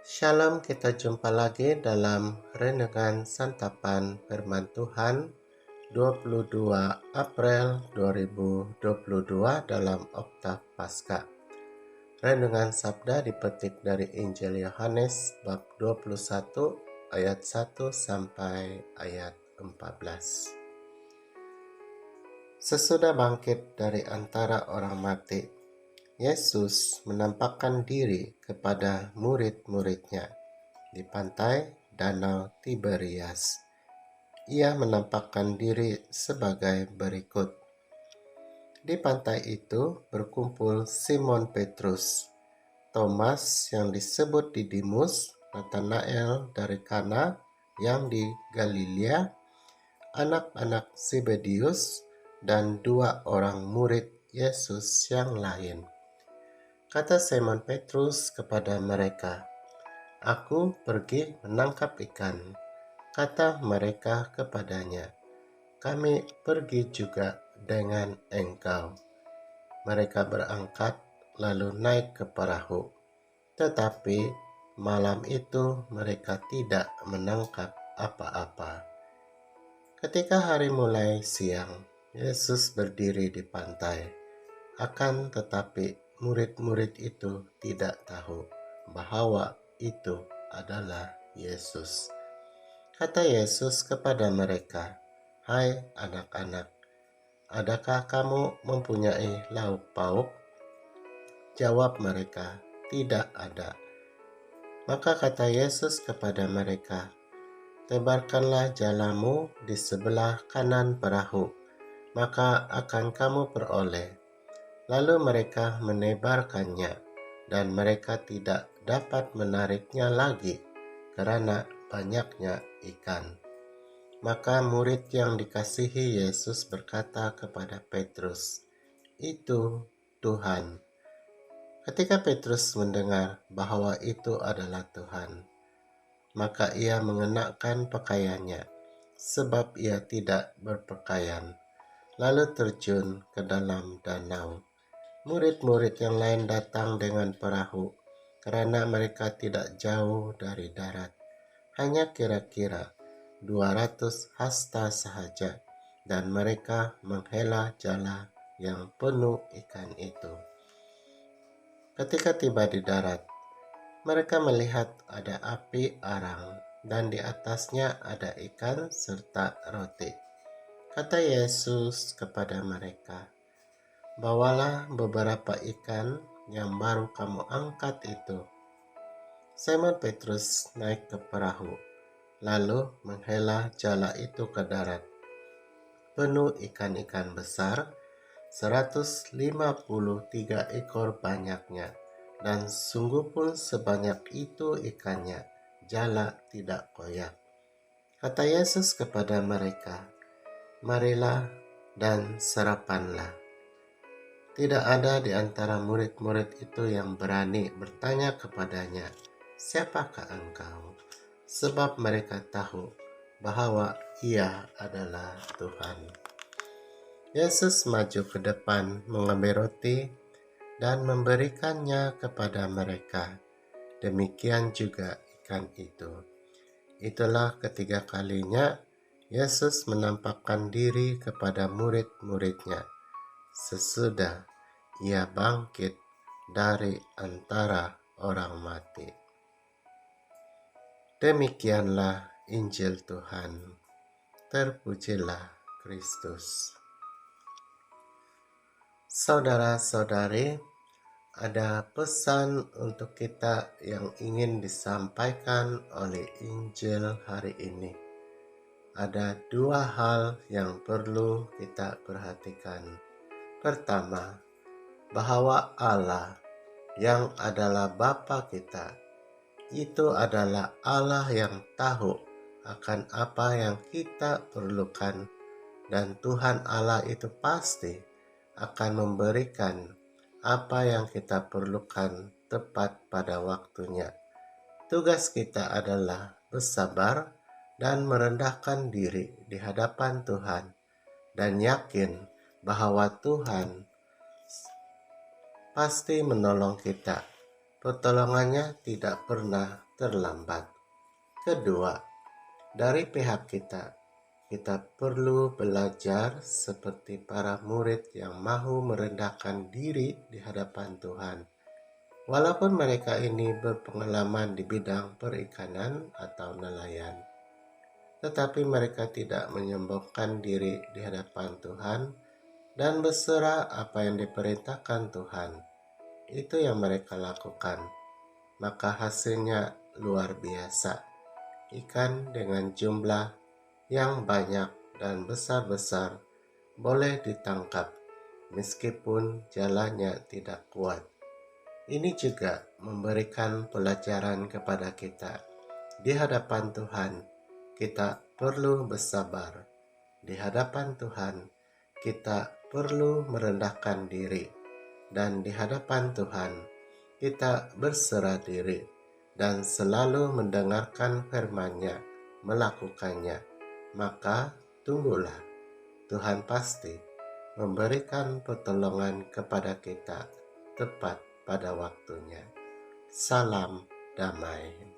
Shalom, kita jumpa lagi dalam Renungan Santapan Firman Tuhan 22 April 2022 dalam Oktav Paskah. Renungan Sabda dipetik dari Injil Yohanes bab 21 ayat 1 sampai ayat 14. Sesudah bangkit dari antara orang mati, Yesus menampakkan diri kepada murid-muridnya di pantai Danau Tiberias. Ia menampakkan diri sebagai berikut. Di pantai itu berkumpul Simon Petrus, Thomas yang disebut Didimus, Nathanael dari Kana yang di Galilea, anak-anak Zebedius, dan 2 orang murid Yesus yang lain. Kata Simon Petrus kepada mereka, "Aku pergi menangkap ikan." Kata mereka kepadanya, "Kami pergi juga dengan engkau." Mereka berangkat lalu naik ke perahu. Tetapi malam itu mereka tidak menangkap apa-apa. Ketika hari mulai siang, Yesus berdiri di pantai. Akan tetapi murid-murid itu tidak tahu bahwa itu adalah Yesus. Kata Yesus kepada mereka, "Hai anak-anak, adakah kamu mempunyai lauk pauk?" Jawab mereka, "Tidak ada." Maka kata Yesus kepada mereka, "Tebarkanlah jalamu di sebelah kanan perahu, maka akan kamu peroleh." Lalu mereka menebarkannya, dan mereka tidak dapat menariknya lagi karena banyaknya ikan. Maka murid yang dikasihi Yesus berkata kepada Petrus, "Itu Tuhan." Ketika Petrus mendengar bahwa itu adalah Tuhan, maka ia mengenakan pakaiannya, sebab ia tidak berpakaian, lalu terjun ke dalam danau. Murid-murid yang lain datang dengan perahu, karena mereka tidak jauh dari darat, hanya kira-kira 200 hasta sahaja, dan mereka menghela jala yang penuh ikan itu. Ketika tiba di darat, mereka melihat ada api arang, dan di atasnya ada ikan serta roti. Kata Yesus kepada mereka, "Bawalah beberapa ikan yang baru kamu angkat itu." Simon Petrus naik ke perahu, lalu menghela jala itu ke darat, penuh ikan-ikan besar, 153 ekor banyaknya, dan sungguh pun sebanyak itu ikannya, jala tidak koyak. Kata Yesus kepada mereka, "Marilah dan sarapanlah." Tidak ada di antara murid-murid itu yang berani bertanya kepadanya, "Siapakah engkau?" Sebab mereka tahu bahwa ia adalah Tuhan. Yesus maju ke depan mengambil roti dan memberikannya kepada mereka. Demikian juga ikan itu. Itulah ketiga kalinya Yesus menampakkan diri kepada murid-muridnya sesudah ia bangkit dari antara orang mati. Demikianlah Injil Tuhan. Terpujilah Kristus. Saudara-saudari, ada pesan untuk kita yang ingin disampaikan oleh Injil hari ini. Ada 2 hal yang perlu kita perhatikan. Pertama, bahwa Allah yang adalah Bapa kita, itu adalah Allah yang tahu akan apa yang kita perlukan, dan Tuhan Allah itu pasti akan memberikan apa yang kita perlukan tepat pada waktunya. Tugas kita adalah bersabar dan merendahkan diri di hadapan Tuhan, dan yakin bahwa Tuhan pasti menolong kita pertolongannya tidak pernah terlambat. Kedua, dari pihak kita perlu belajar seperti para murid yang mahu merendahkan diri di hadapan Tuhan. Walaupun mereka ini berpengalaman di bidang perikanan atau nelayan, tetapi mereka tidak menyombongkan diri di hadapan Tuhan dan berserah apa yang diperintahkan Tuhan. Itu yang mereka lakukan. Maka hasilnya luar biasa. Ikan dengan jumlah yang banyak dan besar-besar boleh ditangkap meskipun jalannya tidak kuat. Ini juga memberikan pelajaran kepada kita. Di hadapan Tuhan, kita perlu bersabar. Di hadapan Tuhan, kita perlu merendahkan diri. Dan di hadapan Tuhan, kita berserah diri dan selalu mendengarkan firman-Nya, melakukannya. Maka tunggulah, Tuhan pasti memberikan pertolongan kepada kita tepat pada waktunya. Salam damai.